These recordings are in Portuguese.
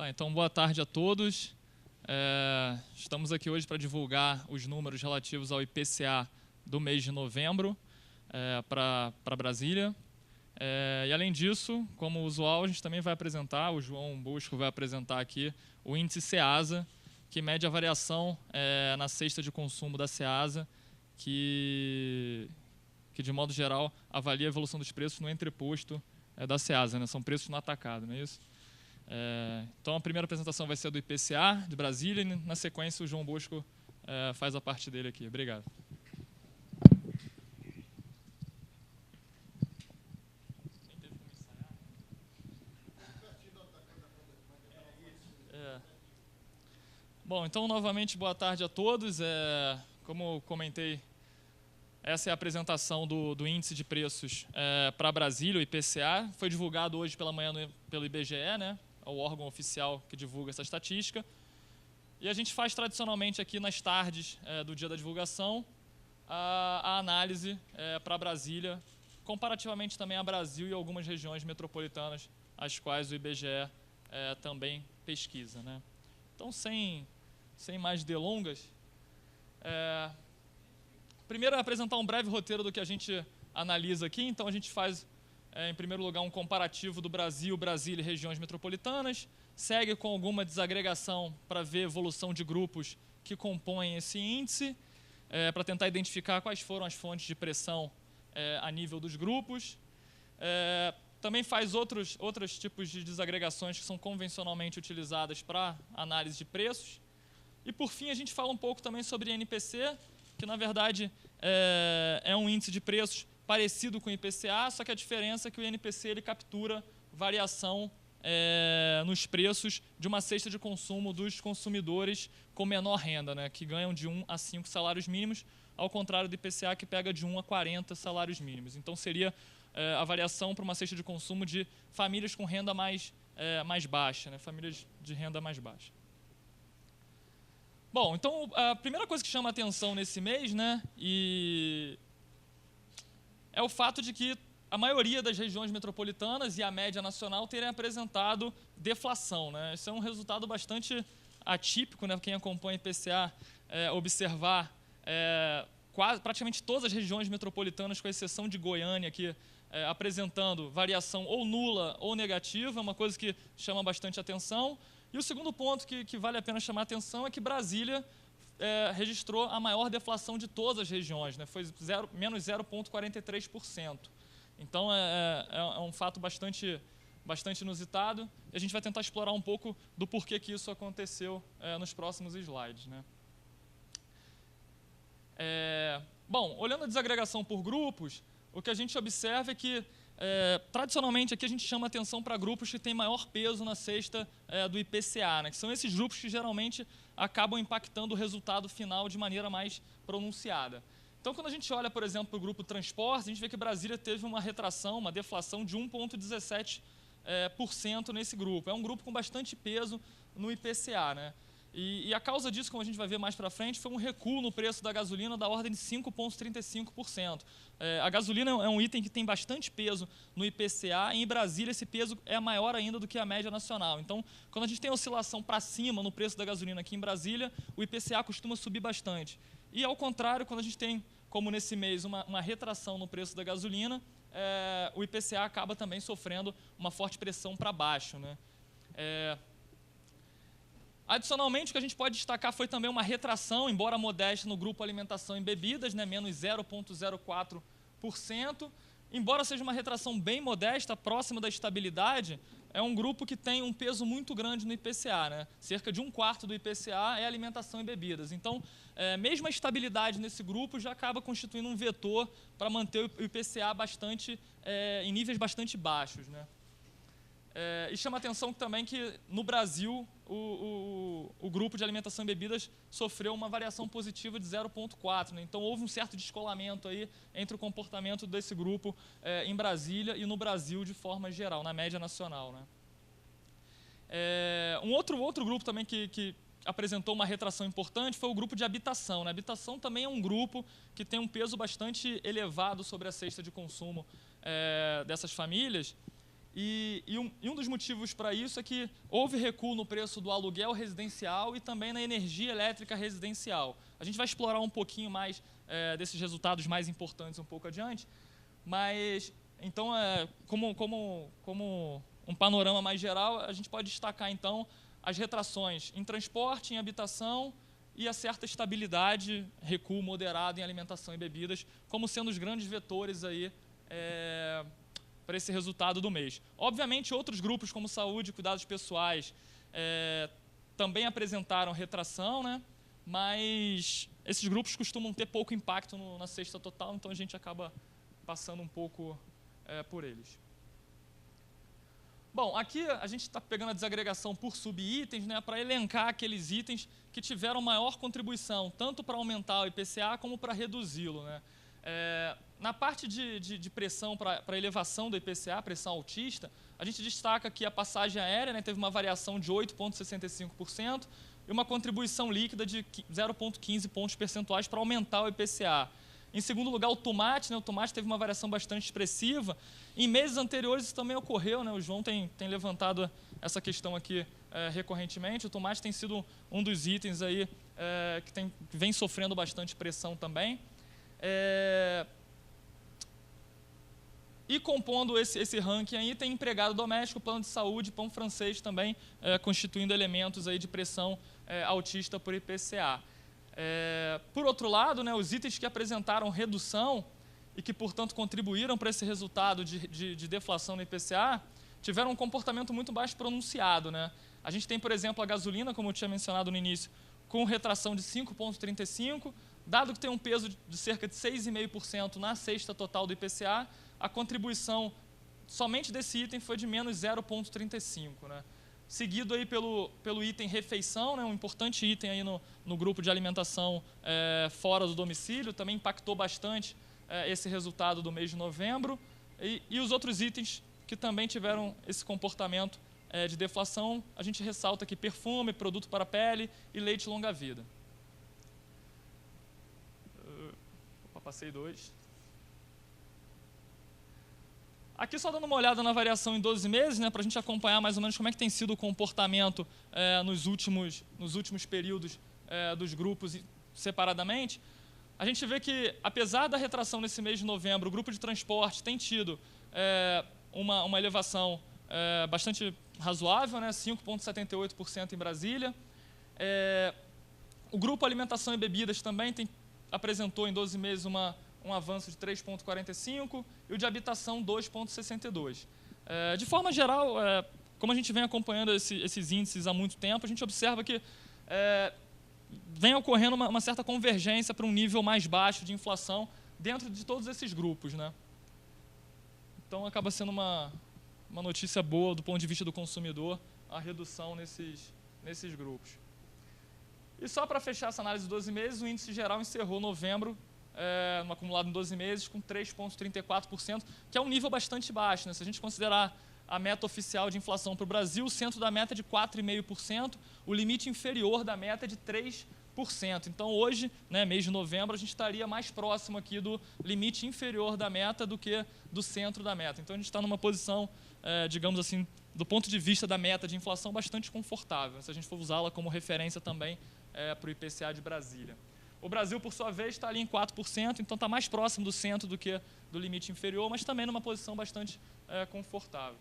Tá, então, boa tarde a todos. Estamos aqui hoje para divulgar os números relativos ao IPCA do mês de novembro para Brasília. E, além disso, como usual, a gente também vai apresentar, o João Bosco vai apresentar aqui o índice Ceasa, que mede a variação na cesta de consumo da Ceasa, que de modo geral avalia a evolução dos preços no entreposto da Ceasa, né? São preços no atacado, não é isso? Então a primeira apresentação vai ser do IPCA de Brasília e na sequência o João Bosco faz a parte dele aqui. Obrigado. Bom, então novamente boa tarde a todos. Como comentei, essa é a apresentação do índice de preços para Brasília, o IPCA. Foi divulgado hoje pela manhã pelo IBGE, né? É o órgão oficial que divulga essa estatística. E a gente faz tradicionalmente aqui nas tardes do dia da divulgação a análise para Brasília, comparativamente também a Brasil e algumas regiões metropolitanas, as quais o IBGE também pesquisa, né? Então, sem mais delongas, primeiro apresentar um breve roteiro do que a gente analisa aqui. Então, a gente faz, em primeiro lugar, um comparativo do Brasil, Brasília e regiões metropolitanas, segue com alguma desagregação para ver a evolução de grupos que compõem esse índice, para tentar identificar quais foram as fontes de pressão a nível dos grupos. Também faz outros tipos de desagregações que são convencionalmente utilizadas para análise de preços. E, por fim, a gente fala um pouco também sobre INPC, que, na verdade, é um índice de preços parecido com o IPCA, só que a diferença é que o INPC ele captura variação nos preços de uma cesta de consumo dos consumidores com menor renda, né, que ganham de 1 a 5 salários mínimos, ao contrário do IPCA, que pega de 1 a 40 salários mínimos. Então, seria a variação para uma cesta de consumo de famílias com renda mais baixa, né, famílias de renda mais baixa. Bom, então, a primeira coisa que chama a atenção nesse mês, né, é o fato de que a maioria das regiões metropolitanas e a média nacional terem apresentado deflação, né? Isso é um resultado bastante atípico, né? Quem acompanha o IPCA observar praticamente todas as regiões metropolitanas, com exceção de Goiânia, aqui, apresentando variação ou nula ou negativa, é uma coisa que chama bastante atenção. E o segundo ponto que vale a pena chamar a atenção é que Brasília registrou a maior deflação de todas as regiões, né? Foi menos 0,43%. Então, é um fato bastante inusitado, e a gente vai tentar explorar um pouco do porquê que isso aconteceu nos próximos slides, né? Bom, olhando a desagregação por grupos, o que a gente observa é que, tradicionalmente, aqui a gente chama atenção para grupos que têm maior peso na cesta do IPCA, né, que são esses grupos que geralmente acabam impactando o resultado final de maneira mais pronunciada. Então, quando a gente olha, por exemplo, para o grupo transporte, a gente vê que Brasília teve uma retração, uma deflação de 1,17% nesse grupo. É um grupo com bastante peso no IPCA, né? E a causa disso, como a gente vai ver mais para frente, foi um recuo no preço da gasolina da ordem de 5,35%. A gasolina é um item que tem bastante peso no IPCA, e em Brasília esse peso é maior ainda do que a média nacional. Então, quando a gente tem oscilação para cima no preço da gasolina aqui em Brasília, o IPCA costuma subir bastante. E, ao contrário, quando a gente tem, como nesse mês, uma retração no preço da gasolina, o IPCA acaba também sofrendo uma forte pressão para baixo, né? Adicionalmente, o que a gente pode destacar foi também uma retração, embora modesta, no grupo alimentação e bebidas, né, menos 0,04%. Embora seja uma retração bem modesta, próxima da estabilidade, é um grupo que tem um peso muito grande no IPCA, né? Cerca de 1/4 do IPCA é alimentação e bebidas. Então, mesmo a estabilidade nesse grupo já acaba constituindo um vetor para manter o IPCA em níveis bastante baixos, né? E chama a atenção também que, no Brasil, o grupo de alimentação e bebidas sofreu uma variação positiva de 0,4%, né? Então, houve um certo descolamento aí entre o comportamento desse grupo em Brasília e no Brasil de forma geral, na média nacional, né? Um outro grupo também que apresentou uma retração importante foi o grupo de habitação, né? Habitação também é um grupo que tem um peso bastante elevado sobre a cesta de consumo dessas famílias. E um dos motivos para isso é que houve recuo no preço do aluguel residencial e também na energia elétrica residencial. A gente vai explorar um pouquinho mais desses resultados mais importantes um pouco adiante, mas, então, como um panorama mais geral, a gente pode destacar, então, as retrações em transporte, em habitação e a certa estabilidade, recuo moderado em alimentação e bebidas, como sendo os grandes vetores aí, para esse resultado do mês. Obviamente, outros grupos como saúde e cuidados pessoais também apresentaram retração, né? Mas esses grupos costumam ter pouco impacto na cesta total, então a gente acaba passando um pouco por eles. Bom, aqui a gente está pegando a desagregação por subitens, né, para elencar aqueles itens que tiveram maior contribuição, tanto para aumentar o IPCA como para reduzi-lo, né? Na parte de pressão para elevação do IPCA, pressão altista, a gente destaca que a passagem aérea, né, teve uma variação de 8,65% e uma contribuição líquida de 0,15 pontos percentuais para aumentar o IPCA. Em segundo lugar, o tomate, né, o tomate teve uma variação bastante expressiva. Em meses anteriores isso também ocorreu, né, o João tem levantado essa questão aqui recorrentemente. O tomate tem sido um dos itens aí, que vem sofrendo bastante pressão também. E compondo esse ranking aí, tem empregado doméstico, plano de saúde, pão francês também, constituindo elementos aí de pressão altista por IPCA. Por outro lado, né, os itens que apresentaram redução e que, portanto, contribuíram para esse resultado de deflação no IPCA, tiveram um comportamento muito mais pronunciado, né? A gente tem, por exemplo, a gasolina, como eu tinha mencionado no início, com retração de 5,35%, dado que tem um peso de cerca de 6,5% na cesta total do IPCA, a contribuição somente desse item foi de menos 0,35%, né? Seguido aí pelo item refeição, né, um importante item aí no grupo de alimentação fora do domicílio, também impactou bastante esse resultado do mês de novembro, e os outros itens que também tiveram esse comportamento de deflação, a gente ressalta aqui perfume, produto para a pele e leite longa-vida. Passei 2. Aqui só dando uma olhada na variação em 12 meses, né, para a gente acompanhar mais ou menos como é que tem sido o comportamento nos últimos períodos dos grupos separadamente. A gente vê que, apesar da retração nesse mês de novembro, o grupo de transporte tem tido uma elevação bastante razoável, né, 5,78% em Brasília. O grupo alimentação e bebidas também apresentou em 12 meses um avanço de 3,45% e o de habitação 2,62%. De forma geral, como a gente vem acompanhando esses índices há muito tempo, a gente observa que vem ocorrendo uma certa convergência para um nível mais baixo de inflação dentro de todos esses grupos, né? Então, acaba sendo uma notícia boa do ponto de vista do consumidor a redução nesses grupos. E só para fechar essa análise de 12 meses, o índice geral encerrou novembro, no acumulado em 12 meses, com 3,34%, que é um nível bastante baixo, né? Se a gente considerar a meta oficial de inflação para o Brasil, o centro da meta é de 4,5%, o limite inferior da meta é de 3%. Então, hoje, né, mês de novembro, a gente estaria mais próximo aqui do limite inferior da meta do que do centro da meta. Então, a gente está numa posição, digamos assim, do ponto de vista da meta de inflação, bastante confortável, se a gente for usá-la como referência também para o IPCA de Brasília. O Brasil, por sua vez, está ali em 4%, então está mais próximo do centro do que do limite inferior, mas também numa posição bastante confortável.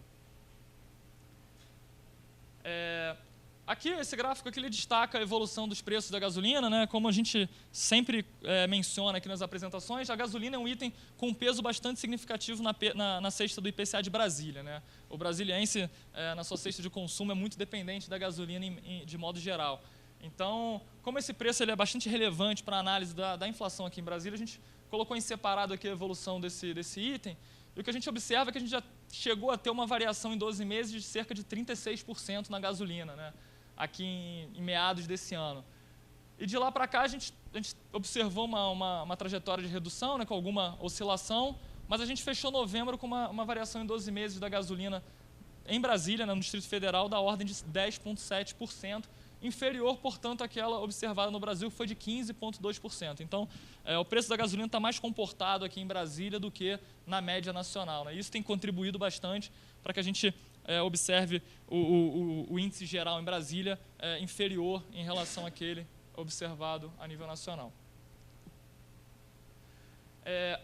Aqui, esse gráfico aqui, ele destaca a evolução dos preços da gasolina, né? Como a gente sempre menciona aqui nas apresentações, a gasolina é um item com um peso bastante significativo na cesta do IPCA de Brasília, né? O brasiliense, na sua cesta de consumo, é muito dependente da gasolina de modo geral. Então, como esse preço ele é bastante relevante para a análise da inflação aqui em Brasília, a gente colocou em separado aqui a evolução desse item, e o que a gente observa é que a gente já chegou a ter uma variação em 12 meses de cerca de 36% na gasolina, né? Aqui em meados desse ano. E de lá para cá a gente observou uma trajetória de redução, né, com alguma oscilação, mas a gente fechou novembro com uma variação em 12 meses da gasolina em Brasília, né, no Distrito Federal, da ordem de 10,7%, inferior, portanto, àquela observada no Brasil, que foi de 15,2%. Então, o preço da gasolina está mais comportado aqui em Brasília do que na média nacional, né? Isso tem contribuído bastante para que a gente observe o índice geral em Brasília inferior em relação àquele observado a nível nacional.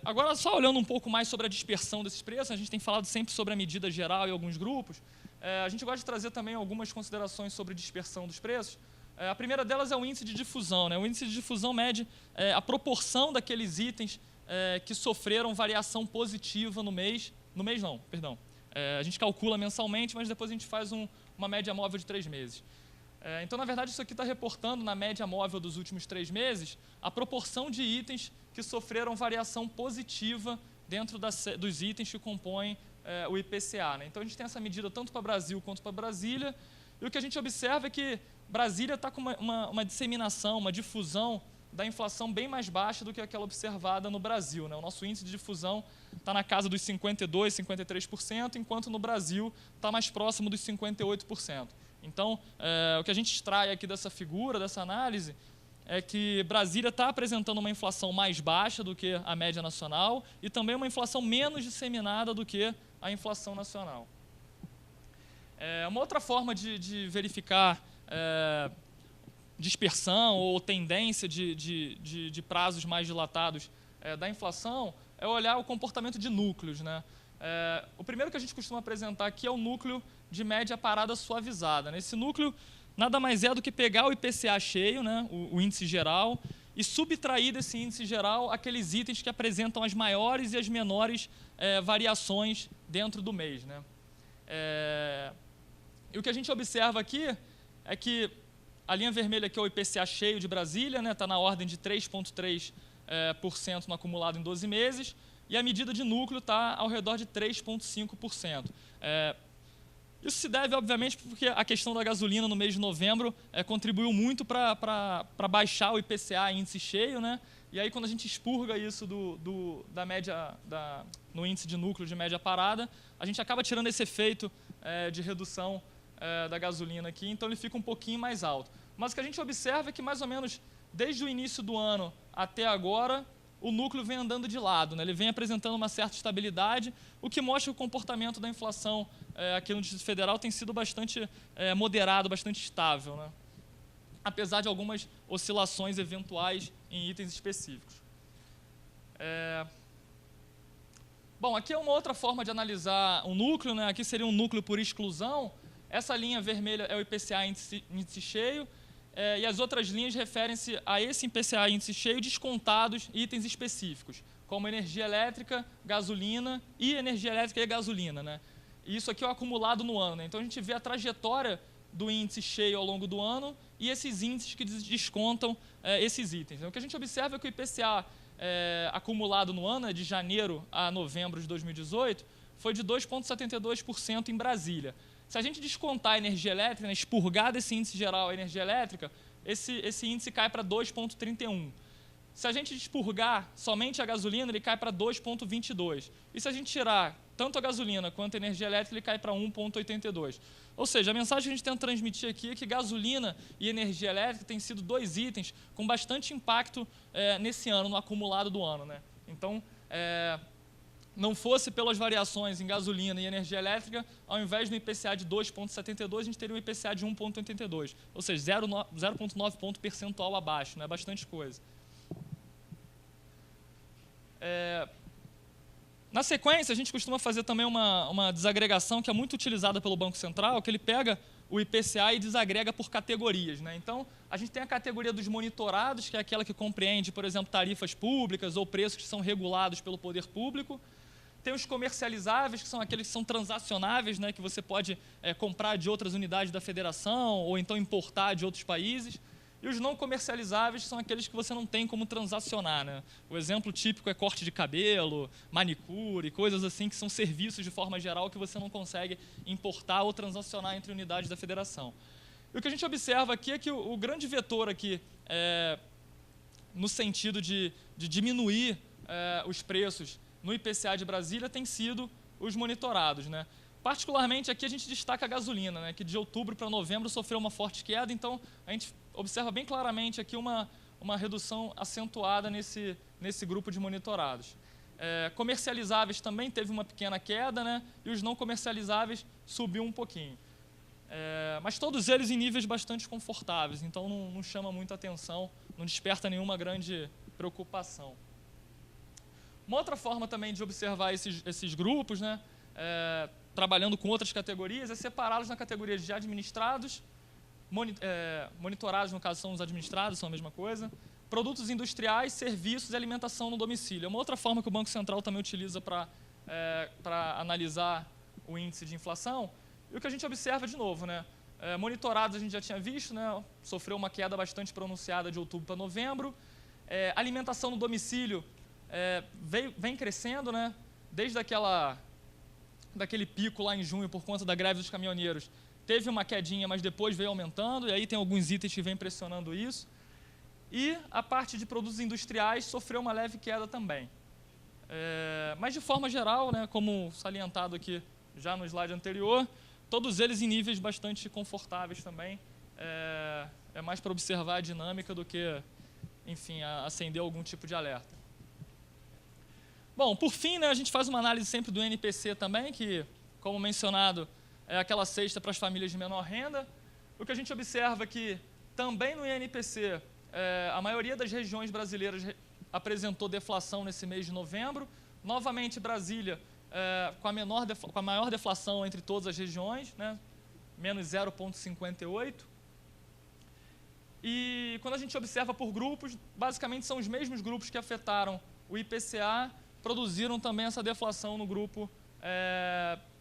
Agora, só olhando um pouco mais sobre a dispersão desses preços, a gente tem falado sempre sobre a medida geral e alguns grupos, a gente gosta de trazer também algumas considerações sobre dispersão dos preços. A primeira delas é o índice de difusão, né? O índice de difusão mede a proporção daqueles itens que sofreram variação positiva no mês não, perdão. A gente calcula mensalmente, mas depois a gente faz uma média móvel de 3 meses. Então, na verdade, isso aqui está reportando na média móvel dos últimos 3 meses a proporção de itens que sofreram variação positiva dentro dos itens que compõem o IPCA, né? Então, a gente tem essa medida tanto para Brasil quanto para Brasília, e o que a gente observa é que Brasília está com uma disseminação, uma difusão da inflação bem mais baixa do que aquela observada no Brasil, né? O nosso índice de difusão está na casa dos 52%, 53%, enquanto no Brasil está mais próximo dos 58%. Então, o que a gente extrai aqui dessa figura, dessa análise, é que Brasília está apresentando uma inflação mais baixa do que a média nacional e também uma inflação menos disseminada do que a inflação nacional. Uma outra forma de verificar dispersão ou tendência de prazos mais dilatados da inflação é olhar o comportamento de núcleos, né? O primeiro que a gente costuma apresentar aqui é o núcleo de média parada suavizada. Esse núcleo nada mais é do que pegar o IPCA cheio, né, o índice geral, e subtrair desse índice geral aqueles itens que apresentam as maiores e as menores variações dentro do mês, né? E o que a gente observa aqui é que a linha vermelha aqui é o IPCA cheio de Brasília, né, está na ordem de 3,3% no acumulado em 12 meses, e a medida de núcleo está ao redor de 3,5%. Isso se deve, obviamente, porque a questão da gasolina no mês de novembro contribuiu muito para baixar o IPCA índice cheio, né? E aí, quando a gente expurga isso da média, no índice de núcleo de média parada, a gente acaba tirando esse efeito de redução da gasolina aqui, então ele fica um pouquinho mais alto. Mas o que a gente observa é que, mais ou menos, desde o início do ano até agora, o núcleo vem andando de lado, né? Ele vem apresentando uma certa estabilidade, o que mostra que o comportamento da inflação aqui no Distrito Federal tem sido bastante moderado, bastante estável, né? Apesar de algumas oscilações eventuais em itens específicos. Bom, aqui é uma outra forma de analisar um núcleo, né? Aqui seria um núcleo por exclusão. Essa linha vermelha é o IPCA índice cheio, e as outras linhas referem-se a esse IPCA índice cheio descontados itens específicos, como energia elétrica, gasolina e energia elétrica e gasolina, né? E isso aqui é o acumulado no ano, né? Então a gente vê a trajetória do índice cheio ao longo do ano e esses índices que descontam esses itens. O que a gente observa é que o IPCA acumulado no ano, de janeiro a novembro de 2018, foi de 2,72% em Brasília. Se a gente descontar a energia elétrica, né, expurgar desse índice geral a energia elétrica, esse índice cai para 2,31. Se a gente expurgar somente a gasolina, ele cai para 2,22. E se a gente tirar tanto a gasolina quanto a energia elétrica, ele cai para 1,82. Ou seja, a mensagem que a gente tenta transmitir aqui é que gasolina e energia elétrica têm sido 2 itens com bastante impacto nesse ano, no acumulado do ano, né? Então, não fosse pelas variações em gasolina e energia elétrica, ao invés do IPCA de 2,72, a gente teria um IPCA de 1,82, ou seja, 0,9 ponto percentual abaixo, né? Bastante coisa. Na sequência, a gente costuma fazer também uma desagregação que é muito utilizada pelo Banco Central, que ele pega o IPCA e desagrega por categorias, né? Então, a gente tem a categoria dos monitorados, que é aquela que compreende, por exemplo, tarifas públicas ou preços que são regulados pelo poder público. Tem os comercializáveis, que são aqueles que são transacionáveis, né, que você pode comprar de outras unidades da federação ou então importar de outros países. E os não comercializáveis são aqueles que você não tem como transacionar, né? O exemplo típico é corte de cabelo, manicure, coisas assim que são serviços de forma geral que você não consegue importar ou transacionar entre unidades da federação. E o que a gente observa aqui é que o grande vetor aqui, no sentido de diminuir os preços no IPCA de Brasília, tem sido os monitorados, né? Particularmente aqui a gente destaca a gasolina, né, que de outubro para novembro sofreu uma forte queda, então a gente observa bem claramente aqui uma redução acentuada nesse grupo de monitorados. Comercializáveis também teve uma pequena queda, né, e os não comercializáveis subiu um pouquinho. Mas todos eles em níveis bastante confortáveis, então não chama muita atenção, não desperta nenhuma grande preocupação. Uma outra forma também de observar esses grupos, né, trabalhando com outras categorias, é separá-los na categoria de administrados, monitorados, no caso, são os administrados, são a mesma coisa, produtos industriais, serviços e alimentação no domicílio. É uma outra forma que o Banco Central também utiliza para analisar o índice de inflação. E o que a gente observa de novo, né? Monitorados a gente já tinha visto, né? Sofreu uma queda bastante pronunciada de outubro para novembro. Alimentação no domicílio vem crescendo, né? Desde daquele pico lá em junho por conta da greve dos caminhoneiros, teve uma quedinha, mas depois veio aumentando, e aí tem alguns itens que vêm pressionando isso. E a parte de produtos industriais sofreu uma leve queda também. Mas de forma geral, né, como salientado aqui já no slide anterior, todos eles em níveis bastante confortáveis também. É mais para observar a dinâmica do que, enfim, acender algum tipo de alerta. Bom, por fim, né, a gente faz uma análise sempre do NPC também, que, como mencionado, é aquela cesta para as famílias de menor renda. O que a gente observa é que, também no INPC, a maioria das regiões brasileiras apresentou deflação nesse mês de novembro. Novamente, Brasília, com a maior deflação entre todas as regiões, né, menos 0,58. E quando a gente observa por grupos, basicamente são os mesmos grupos que afetaram o IPCA, produziram também essa deflação no grupo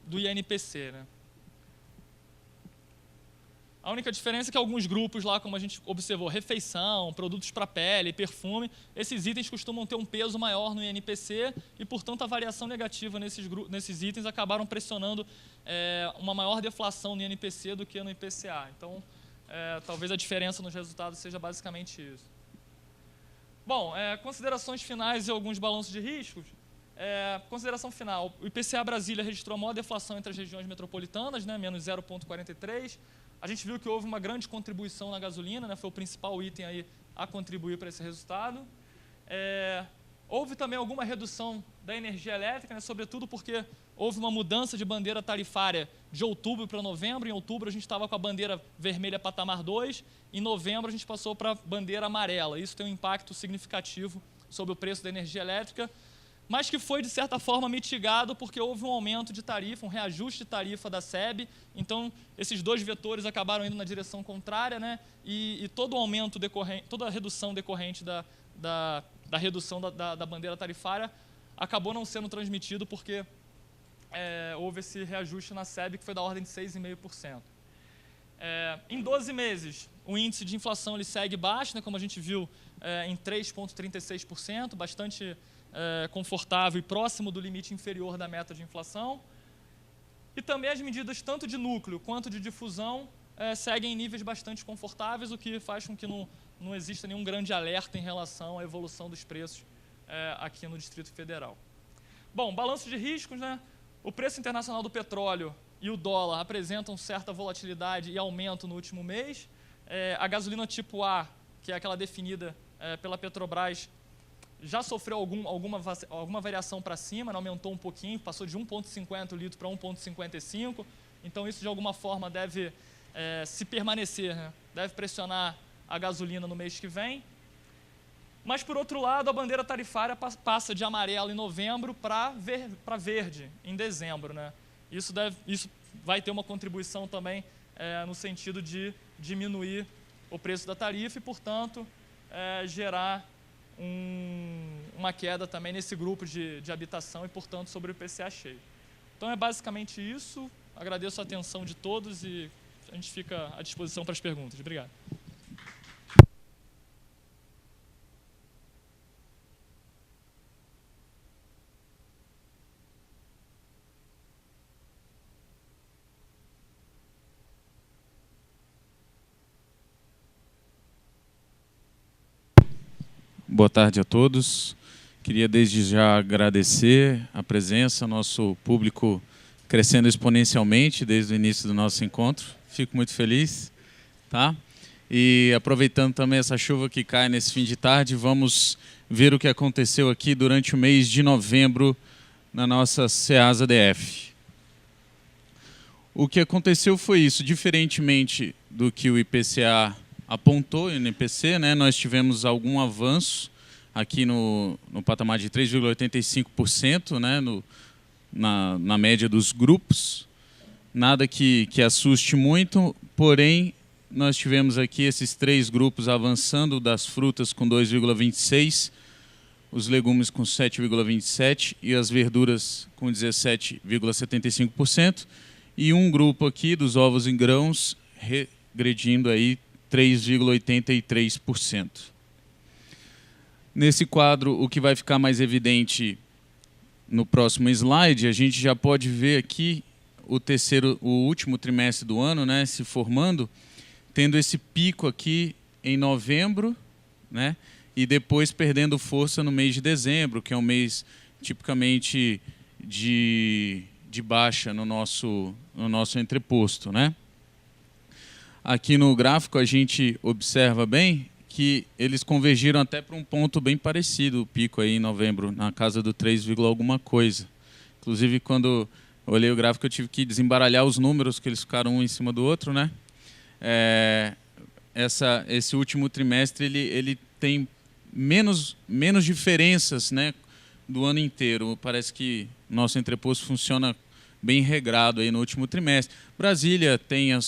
do INPC. Né? A única diferença é que alguns grupos lá, como a gente observou, refeição, produtos para pele, perfume, esses itens costumam ter um peso maior no INPC e, portanto, a variação negativa nesses itens acabaram pressionando uma maior deflação no INPC do que no IPCA. Então, talvez a diferença nos resultados seja basicamente isso. Bom, considerações finais e alguns balanços de riscos. Consideração final, o IPCA Brasília registrou a maior deflação entre as regiões metropolitanas, né, menos 0,43%. A gente viu que houve uma grande contribuição na gasolina, né, foi o principal item aí a contribuir para esse resultado. Houve também alguma redução da energia elétrica, né, sobretudo porque houve uma mudança de bandeira tarifária de outubro para novembro. Em outubro a gente estava com a bandeira vermelha patamar 2, em novembro a gente passou para a bandeira amarela. Isso tem um impacto significativo sobre o preço da energia elétrica, mas que foi, de certa forma, mitigado porque houve um aumento de tarifa, um reajuste de tarifa da SEB. Então, esses dois vetores acabaram indo na direção contrária, né? E todo o aumento decorrente, toda a redução decorrente da redução da bandeira tarifária acabou não sendo transmitido porque houve esse reajuste na SEB que foi da ordem de 6,5%. Em 12 meses, o índice de inflação ele segue baixo, né, como a gente viu, em 3,36%, bastante confortável e próximo do limite inferior da meta de inflação. E também as medidas tanto de núcleo quanto de difusão seguem em níveis bastante confortáveis, o que faz com que não exista nenhum grande alerta em relação à evolução dos preços aqui no Distrito Federal. Bom, balanço de riscos, né? O preço internacional do petróleo e o dólar apresentam certa volatilidade e aumento no último mês. A gasolina tipo A, que é aquela definida pela Petrobras, já sofreu alguma variação para cima, né? Aumentou um pouquinho, passou de 1,50 o litro para 1,55. Então, isso, de alguma forma, deve se permanecer, né? Deve pressionar a gasolina no mês que vem. Mas, por outro lado, a bandeira tarifária passa de amarelo em novembro para verde em dezembro. Né? Isso vai ter uma contribuição também no sentido de diminuir o preço da tarifa e, portanto, gerar uma queda também nesse grupo de habitação e, portanto, sobre o IPCA cheio. Então, é basicamente isso. Agradeço a atenção de todos e a gente fica à disposição para as perguntas. Obrigado. Boa tarde a todos. Queria desde já agradecer a presença, nosso público crescendo exponencialmente desde o início do nosso encontro. Fico muito feliz, tá? E aproveitando também essa chuva que cai nesse fim de tarde, vamos ver o que aconteceu aqui durante o mês de novembro na nossa Ceasa DF. O que aconteceu foi isso, diferentemente do que o IPCA apontou, no IPC, né, nós tivemos algum avanço aqui no patamar de 3,85%, né, na média dos grupos. Nada que assuste muito, porém, nós tivemos aqui esses 3 grupos avançando, das frutas com 2,26%, os legumes com 7,27% e as verduras com 17,75%, e um grupo aqui dos ovos em grãos regredindo aí 3,83%. Nesse quadro, o que vai ficar mais evidente no próximo slide, a gente já pode ver aqui o último trimestre do ano, né, se formando, tendo esse pico aqui em novembro, né, e depois perdendo força no mês de dezembro, que é um mês tipicamente de baixa no nosso entreposto, né? Aqui no gráfico a gente observa bem que eles convergiram até para um ponto bem parecido, o pico aí em novembro, na casa do 3, alguma coisa. Inclusive, quando eu olhei o gráfico, eu tive que desembaralhar os números, que eles ficaram um em cima do outro, né? Esse último trimestre ele tem menos diferenças, né, do ano inteiro. Parece que nosso entreposto funciona bem regrado aí no último trimestre. Brasília tem o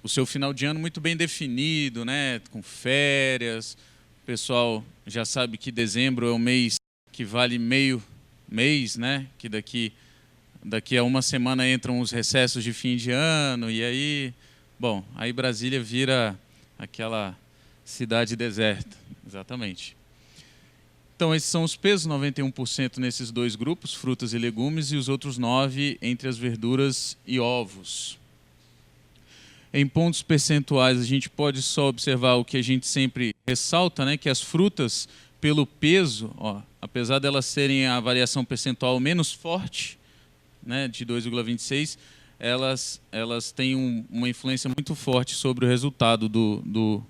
seu final de ano muito bem definido, né, com férias. O pessoal já sabe que dezembro é o mês que vale meio mês, né, que daqui a uma semana entram os recessos de fim de ano, e aí, bom, aí Brasília vira aquela cidade deserta, exatamente. Então, esses são os pesos, 91% nesses 2 grupos, frutas e legumes, e os outros 9% entre as verduras e ovos. Em pontos percentuais, a gente pode só observar o que a gente sempre ressalta, né, que as frutas, pelo peso, ó, apesar delas serem a variação percentual menos forte, né, de 2,26%, elas têm uma influência muito forte sobre o resultado do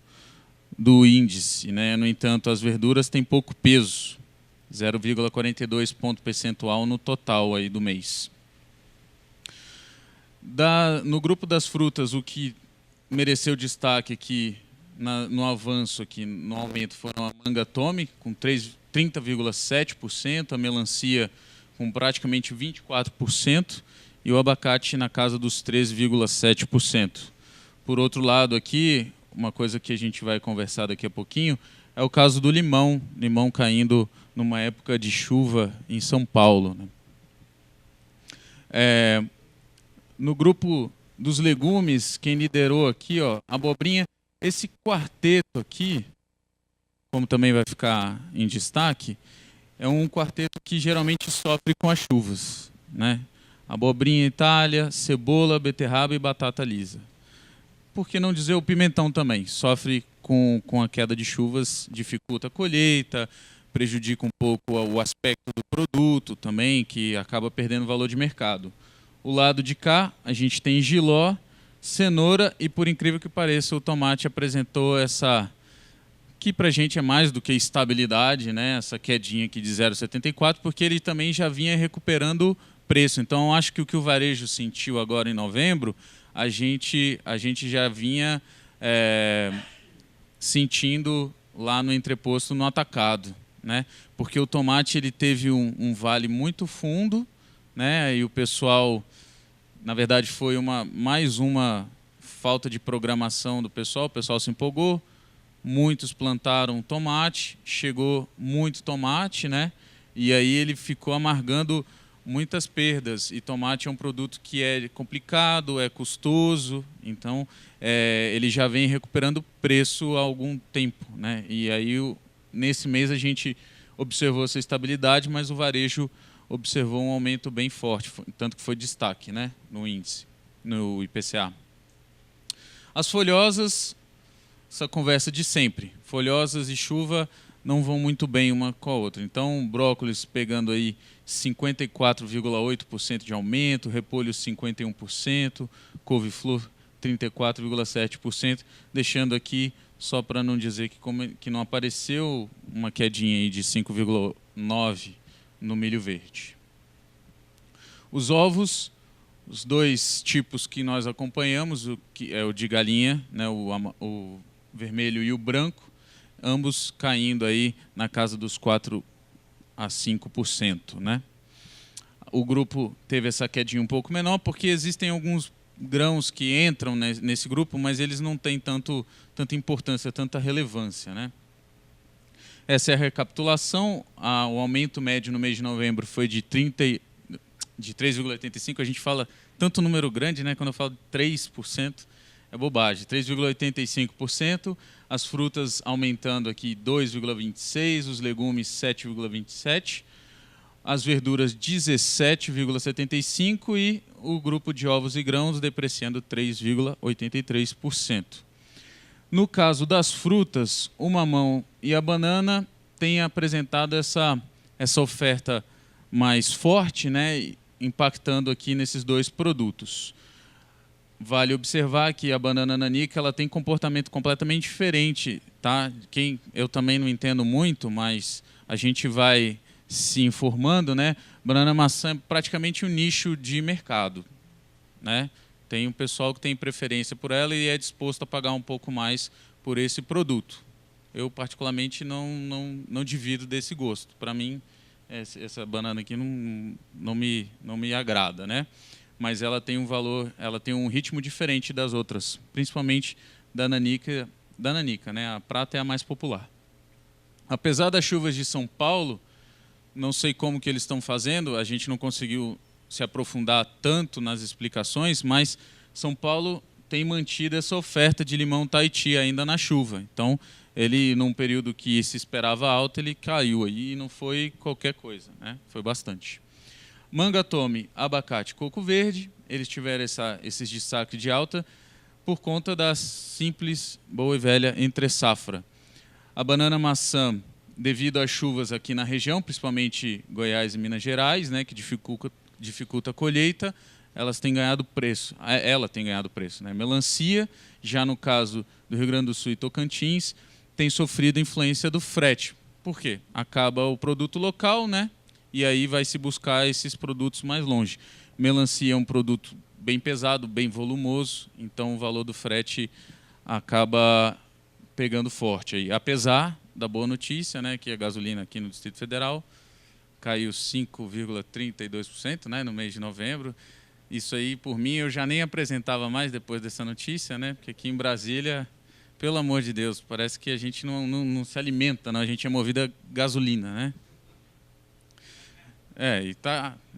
índice, né? No entanto, as verduras têm pouco peso, 0,42 ponto percentual no total aí do mês. No grupo das frutas, o que mereceu destaque aqui no avanço, aqui no aumento, foram a manga tome, com 30,7%, a melancia com praticamente 24%, e o abacate na casa dos 13,7%. Por outro lado aqui, uma coisa que a gente vai conversar daqui a pouquinho, é o caso do limão caindo numa época de chuva em São Paulo, né? No grupo dos legumes, quem liderou aqui, ó, a abobrinha, esse quarteto aqui, como também vai ficar em destaque, é um quarteto que geralmente sofre com as chuvas, né? Abobrinha Itália, cebola, beterraba e batata lisa. Por que não dizer o pimentão também? Sofre com a queda de chuvas, dificulta a colheita, prejudica um pouco o aspecto do produto também, que acaba perdendo valor de mercado. O lado de cá, a gente tem jiló, cenoura e, por incrível que pareça, o tomate apresentou essa, que para a gente é mais do que estabilidade, né? Essa quedinha aqui de 0,74, porque ele também já vinha recuperando preço. Então, acho que o que o varejo sentiu agora em novembro, a gente já vinha sentindo lá no entreposto, no atacado, né? Porque o tomate ele teve um vale muito fundo, né? E o pessoal, na verdade, foi mais uma falta de programação do pessoal. O pessoal se empolgou, muitos plantaram tomate, chegou muito tomate, né? E aí ele ficou amargando muitas perdas, e tomate é um produto que é complicado, é custoso, então ele já vem recuperando preço há algum tempo, né? E aí nesse mês a gente observou essa estabilidade, mas o varejo observou um aumento bem forte, tanto que foi destaque, né, no índice, no IPCA. As folhosas, essa conversa de sempre, folhosas e chuva não vão muito bem uma com a outra. Então, brócolis pegando aí 54,8% de aumento, repolho 51%, couve-flor 34,7%, deixando aqui, só para não dizer que não apareceu, uma quedinha aí de 5,9% no milho verde. Os ovos, os dois tipos que nós acompanhamos, o que é o de galinha, né, o vermelho e o branco, ambos caindo aí na casa dos 4 a 5%, né? O grupo teve essa quedinha um pouco menor, porque existem alguns grãos que entram nesse grupo, mas eles não têm tanta importância, tanta relevância, né? Essa é a recapitulação. O aumento médio no mês de novembro foi de 3,85%. A gente fala tanto número grande, né? Quando eu falo 3%, é bobagem. 3,85%. As frutas aumentando aqui 2,26%, os legumes 7,27%, as verduras 17,75% e o grupo de ovos e grãos depreciando 3,83%. No caso das frutas, o mamão e a banana têm apresentado essa oferta mais forte, né, impactando aqui nesses dois produtos. Vale observar que a banana nanica ela tem comportamento completamente diferente, tá? Eu também não entendo muito, mas a gente vai se informando, né? Banana maçã é praticamente um nicho de mercado, né? Tem um pessoal que tem preferência por ela e é disposto a pagar um pouco mais por esse produto. Eu particularmente não divido desse gosto. Para mim, essa banana aqui não me agrada, né? Mas ela tem um valor, ela tem um ritmo diferente das outras, principalmente da nanica, né? A prata é a mais popular. Apesar das chuvas de São Paulo, não sei como que eles estão fazendo, a gente não conseguiu se aprofundar tanto nas explicações, mas São Paulo tem mantido essa oferta de limão Tahiti ainda na chuva. Então, ele, num período que se esperava alta, ele caiu aí e não foi qualquer coisa, né? Foi bastante. Manga tome, abacate, coco verde, eles tiveram esses destaques de alta por conta da simples, boa e velha entre safra. A banana maçã, devido às chuvas aqui na região, principalmente Goiás e Minas Gerais, né, que dificulta a colheita, elas têm ganhado preço. Ela tem ganhado preço, né? Melancia, já no caso do Rio Grande do Sul e Tocantins, tem sofrido influência do frete. Por quê? Acaba o produto local, né? E aí vai se buscar esses produtos mais longe. Melancia é um produto bem pesado, bem volumoso, então o valor do frete acaba pegando forte aí. Apesar da boa notícia, né, que a gasolina aqui no Distrito Federal caiu 5,32%, né, no mês de novembro. Isso aí, por mim, eu já nem apresentava mais depois dessa notícia, né, porque aqui em Brasília, pelo amor de Deus, parece que a gente não se alimenta, não, a gente é movido a gasolina, né?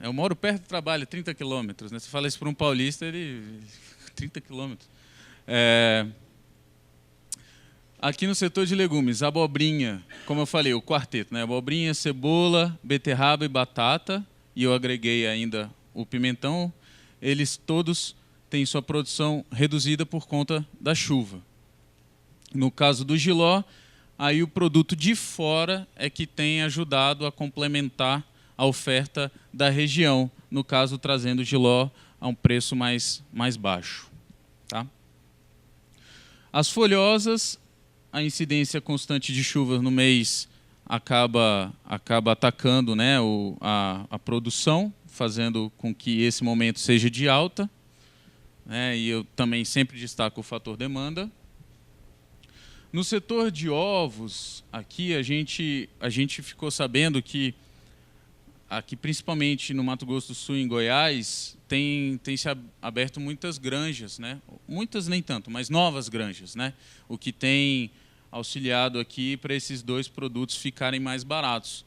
Eu moro perto do trabalho, 30 quilômetros, né? Você fala isso para um paulista, 30 quilômetros. Aqui no setor de legumes, abobrinha, como eu falei, o quarteto, né? Abobrinha, cebola, beterraba e batata, e eu agreguei ainda o pimentão, eles todos têm sua produção reduzida por conta da chuva. No caso do jiló, aí o produto de fora é que tem ajudado a complementar a oferta da região, no caso trazendo o jiló a um preço mais baixo. Tá? As folhosas, a incidência constante de chuvas no mês acaba atacando, né, a produção, fazendo com que esse momento seja de alta, né, e eu também sempre destaco o fator demanda. No setor de ovos, aqui a gente ficou sabendo que aqui, principalmente no Mato Grosso do Sul e em Goiás, tem se aberto muitas granjas, né? Muitas nem tanto, mas novas granjas, né? O que tem auxiliado aqui para esses dois produtos ficarem mais baratos.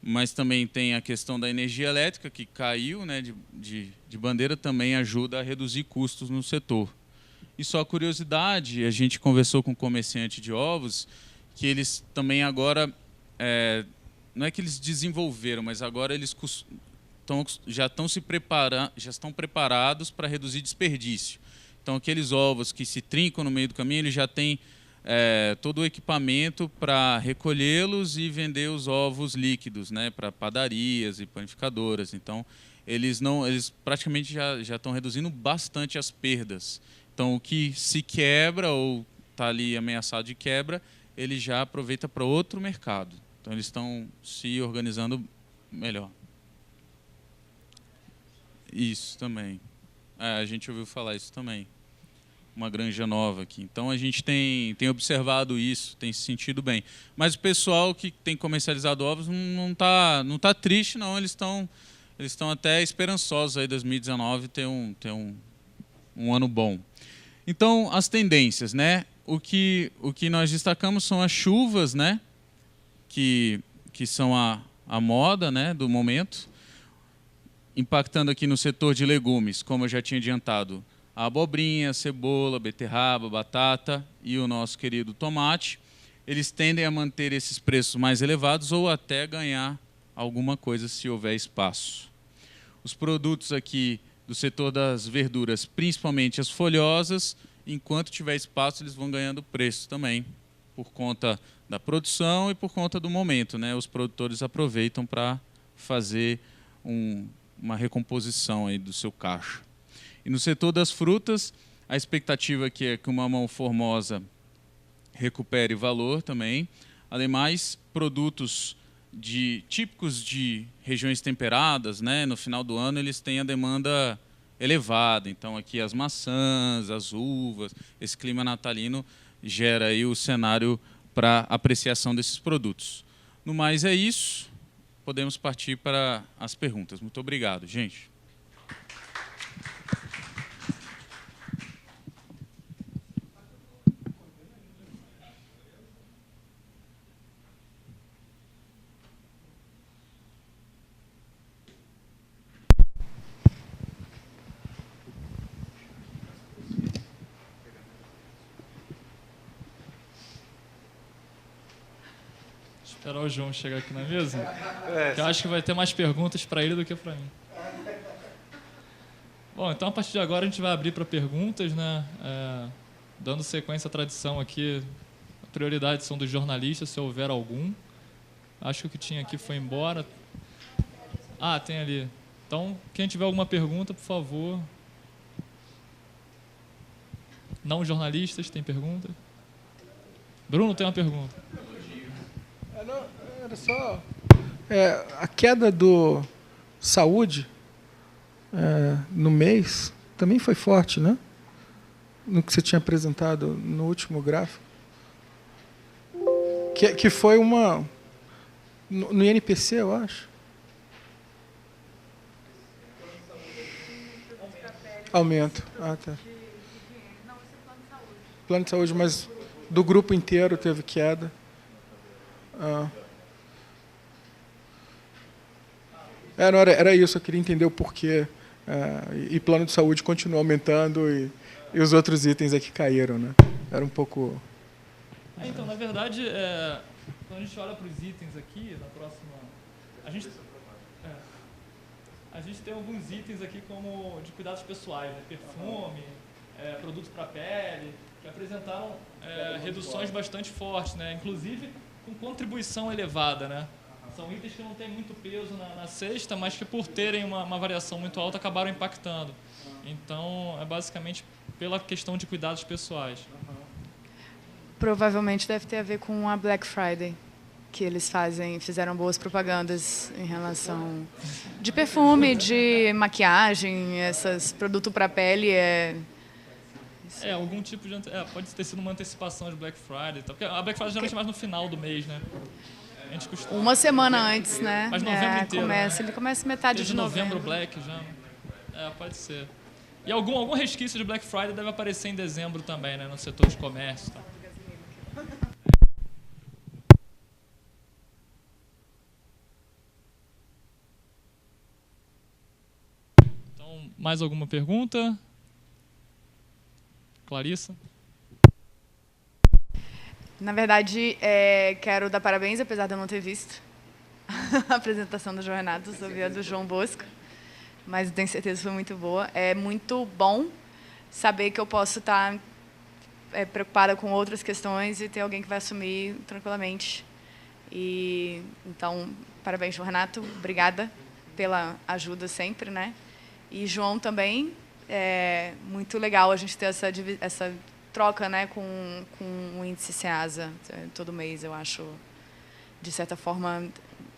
Mas também tem a questão da energia elétrica, que caiu, né, de bandeira, também ajuda a reduzir custos no setor. E só curiosidade, a gente conversou com um comerciante de ovos, que eles também agora... não é que eles desenvolveram, mas agora eles já estão preparados para reduzir desperdício. Então, aqueles ovos que se trincam no meio do caminho, eles já têm todo o equipamento para recolhê-los e vender os ovos líquidos, né, para padarias e panificadoras. Então, eles praticamente já estão reduzindo bastante as perdas. Então, o que se quebra ou está ali ameaçado de quebra, ele já aproveita para outro mercado. Então, eles estão se organizando melhor. Isso também. A gente ouviu falar isso também. Uma granja nova aqui. Então, a gente tem observado isso, tem se sentido bem. Mas o pessoal que tem comercializado ovos não tá triste, não. Eles estão até esperançosos aí 2019 ter um ano bom. Então, as tendências, né? O que nós destacamos são as chuvas, né? Que são a moda, né, do momento, impactando aqui no setor de legumes, como eu já tinha adiantado, a abobrinha, a cebola, a beterraba, a batata e o nosso querido tomate. Eles tendem a manter esses preços mais elevados ou até ganhar alguma coisa se houver espaço. Os produtos aqui do setor das verduras, principalmente as folhosas, enquanto tiver espaço, eles vão ganhando preço também, por conta da produção e por conta do momento, né? Os produtores aproveitam para fazer uma recomposição aí do seu caixa. E no setor das frutas, a expectativa aqui é que o mamão formosa recupere valor também. Ademais, produtos típicos de regiões temperadas, né? No final do ano, eles têm a demanda elevada. Então, aqui as maçãs, as uvas, esse clima natalino gera aí o cenário para apreciação desses produtos. No mais, é isso. Podemos partir para as perguntas. Muito obrigado, gente. Esperar o João chegar aqui na mesa, que eu acho que vai ter mais perguntas para ele do que para mim. Bom, então a partir de agora a gente vai abrir para perguntas, né? Dando sequência à tradição aqui, a prioridade são dos jornalistas, se houver algum. Acho que o que tinha aqui foi embora. Ah, tem ali. Então, quem tiver alguma pergunta, por favor. Não jornalistas, tem pergunta? Bruno tem uma pergunta. Não, era só a queda do saúde no mês também foi forte, né? No que você tinha apresentado no último gráfico, que foi no INPC, eu acho. Aumento. Ah, tá. Não, esse é plano de saúde. Plano de saúde, mas do grupo inteiro teve queda. Não, era isso, eu queria entender o porquê. E plano de saúde continua aumentando e os outros itens aqui caíram, né? Era um pouco... Então, na verdade, quando a gente olha para os itens aqui, na próxima... A gente tem alguns itens aqui como de cuidados pessoais, né? Perfume, produtos para pele, que apresentaram reduções bastante fortes, né? Inclusive com contribuição elevada, né? São itens que não têm muito peso na cesta, mas que por terem uma variação muito alta acabaram impactando. Então, é basicamente pela questão de cuidados pessoais. Provavelmente deve ter a ver com a Black Friday, que eles fizeram boas propagandas em relação de perfume, de maquiagem, esses produtos para pele. Algum tipo de... pode ter sido uma antecipação de Black Friday. Porque a Black Friday geralmente é mais no final do mês, né? A gente costuma... Uma semana antes, né? Mas novembro inteiro, começa, né? Ele começa metade de novembro. Black já. Pode ser. E algum resquício de Black Friday deve aparecer em dezembro também, né? No setor de comércio. Tá? Então, mais alguma pergunta? Clarissa? Na verdade, quero dar parabéns, apesar de eu não ter visto a apresentação do João Renato, só vi a do João Bosco, mas tenho certeza que foi muito boa. É muito bom saber que eu posso estar preocupada com outras questões e ter alguém que vai assumir tranquilamente. E então, parabéns, Renato. Obrigada pela ajuda sempre, né? E João também. É muito legal a gente ter essa troca, né, com o índice SEASA todo mês. Eu acho, de certa forma,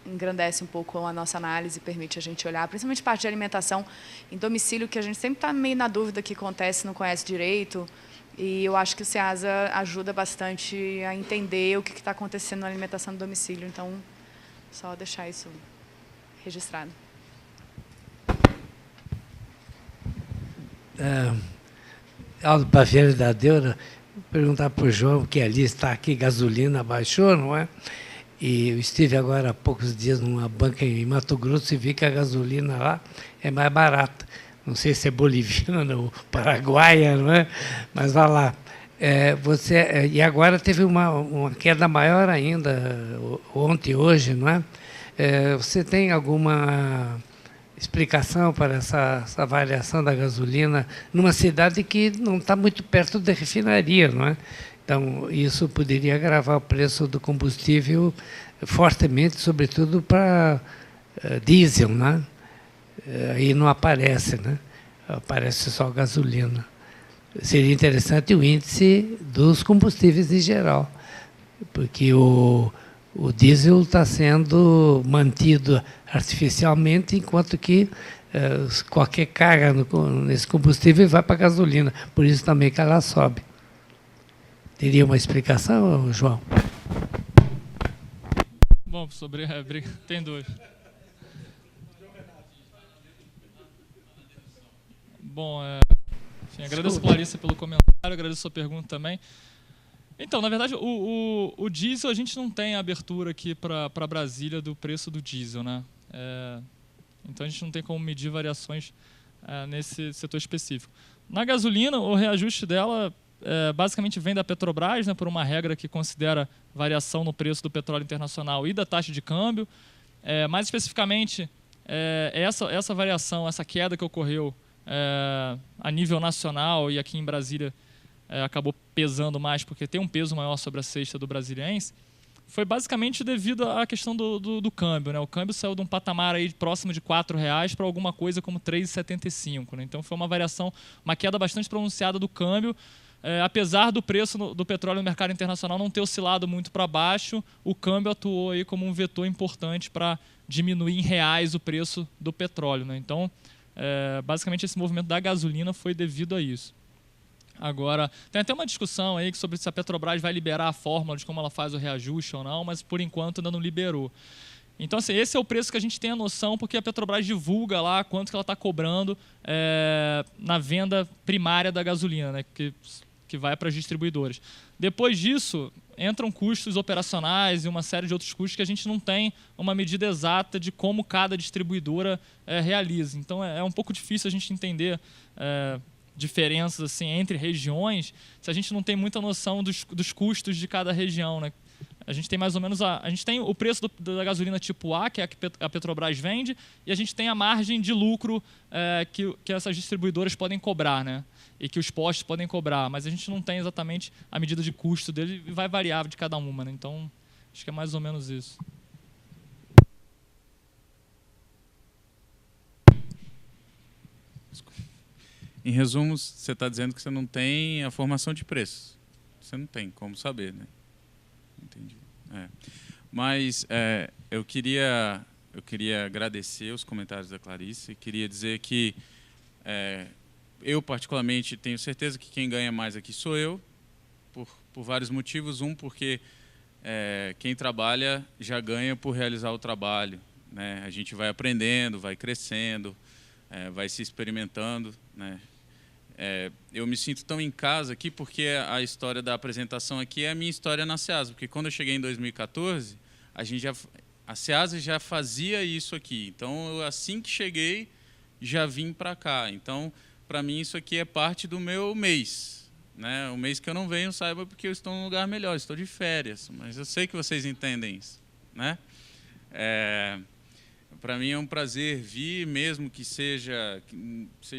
engrandece um pouco a nossa análise, permite a gente olhar, principalmente parte de alimentação em domicílio, que a gente sempre está meio na dúvida que acontece, não conhece direito. E eu acho que o SEASA ajuda bastante a entender o que está acontecendo na alimentação no domicílio. Então, só deixar isso registrado. Aldo Baviera da Deura, vou perguntar para o João, que ali está aqui, gasolina baixou, não é? E eu estive agora há poucos dias numa banca em Mato Grosso e vi que a gasolina lá é mais barata. Não sei se é boliviana ou paraguaia, não é? Mas vá lá. E agora teve uma queda maior ainda, ontem e hoje, não é? Você tem alguma explicação para essa variação da gasolina numa cidade que não está muito perto da refinaria, não é? Então, isso poderia agravar o preço do combustível fortemente, sobretudo para diesel, né? Aí não aparece, né? Aparece só gasolina. Seria interessante o índice dos combustíveis em geral, porque o diesel está sendo mantido artificialmente, enquanto que qualquer carga nesse combustível vai para a gasolina. Por isso também que ela sobe. Teria uma explicação, João? Bom, tem duas. Bom, enfim, agradeço a Clarissa pelo comentário, agradeço a sua pergunta também. Então, na verdade, o diesel, a gente não tem abertura aqui para Brasília do preço do diesel, né? Então, a gente não tem como medir variações nesse setor específico. Na gasolina, o reajuste dela basicamente vem da Petrobras, né, por uma regra que considera variação no preço do petróleo internacional e da taxa de câmbio. Mais especificamente, essa variação, essa queda que ocorreu a nível nacional e aqui em Brasília acabou pesando mais porque tem um peso maior sobre a cesta do brasiliense, foi basicamente devido à questão do câmbio, né? O câmbio saiu de um patamar aí próximo de R$4 para alguma coisa como R$3,75, né? Então foi uma variação, uma queda bastante pronunciada do câmbio. Apesar do preço do petróleo no mercado internacional não ter oscilado muito para baixo, o câmbio atuou aí como um vetor importante para diminuir em reais o preço do petróleo, né? Então, basicamente esse movimento da gasolina foi devido a isso. Agora, tem até uma discussão aí sobre se a Petrobras vai liberar a fórmula de como ela faz o reajuste ou não, mas por enquanto ainda não liberou. Então, assim, esse é o preço que a gente tem a noção, porque a Petrobras divulga lá quanto que ela está cobrando na venda primária da gasolina, né, que vai para as distribuidoras. Depois disso, entram custos operacionais e uma série de outros custos que a gente não tem uma medida exata de como cada distribuidora realiza. Então, é um pouco difícil a gente entender diferenças assim, entre regiões se a gente não tem muita noção dos custos de cada região, né? A gente tem mais ou menos a gente tem o preço da gasolina tipo A, que é a que a Petrobras vende, e a gente tem a margem de lucro que essas distribuidoras podem cobrar, né? E que os postos podem cobrar, mas a gente não tem exatamente a medida de custo dele e vai variar de cada uma, né? Então, acho que é mais ou menos isso. Em resumo, você está dizendo que você não tem a formação de preços. Você não tem como saber, né? Entendi. Mas eu queria agradecer os comentários da Clarice. Queria dizer que eu, particularmente, tenho certeza que quem ganha mais aqui sou eu, por vários motivos. Um, porque quem trabalha já ganha por realizar o trabalho, né? A gente vai aprendendo, vai crescendo, vai se experimentando, né? Eu me sinto tão em casa aqui porque a história da apresentação aqui é a minha história na SEASA, porque quando eu cheguei em 2014, a SEASA já fazia isso aqui. Então, eu, assim que cheguei, já vim para cá. Então, para mim, isso aqui é parte do meu mês, né? O mês que eu não venho, saiba, porque eu estou num lugar melhor, estou de férias, mas eu sei que vocês entendem isso, né? Para mim é um prazer vir, mesmo que seja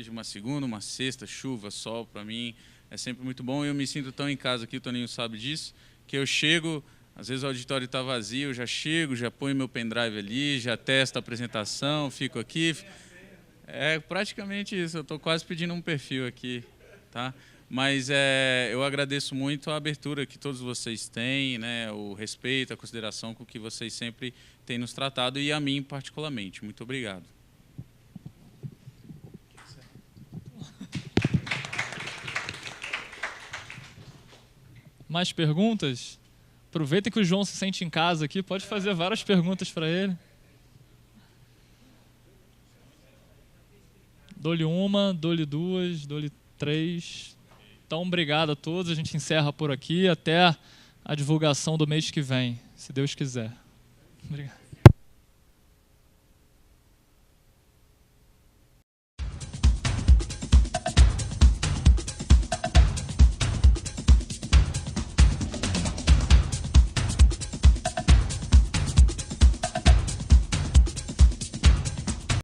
uma segunda, uma sexta, chuva, sol, para mim é sempre muito bom. Eu me sinto tão em casa aqui, o Toninho sabe disso, que eu chego, às vezes o auditório está vazio, eu já chego, já ponho meu pendrive ali, já testo a apresentação, fico aqui. É praticamente isso, eu estou quase pedindo um perfil aqui, tá? Mas eu agradeço muito a abertura que todos vocês têm, né, o respeito, a consideração com que vocês sempre têm nos tratado e a mim particularmente. Muito obrigado. Mais perguntas? Aproveita que o João se sente em casa aqui, pode fazer várias perguntas para ele. Dou-lhe uma, dou-lhe duas, dou-lhe três. Então, obrigado a todos. A gente encerra por aqui até a divulgação do mês que vem, se Deus quiser. Obrigado.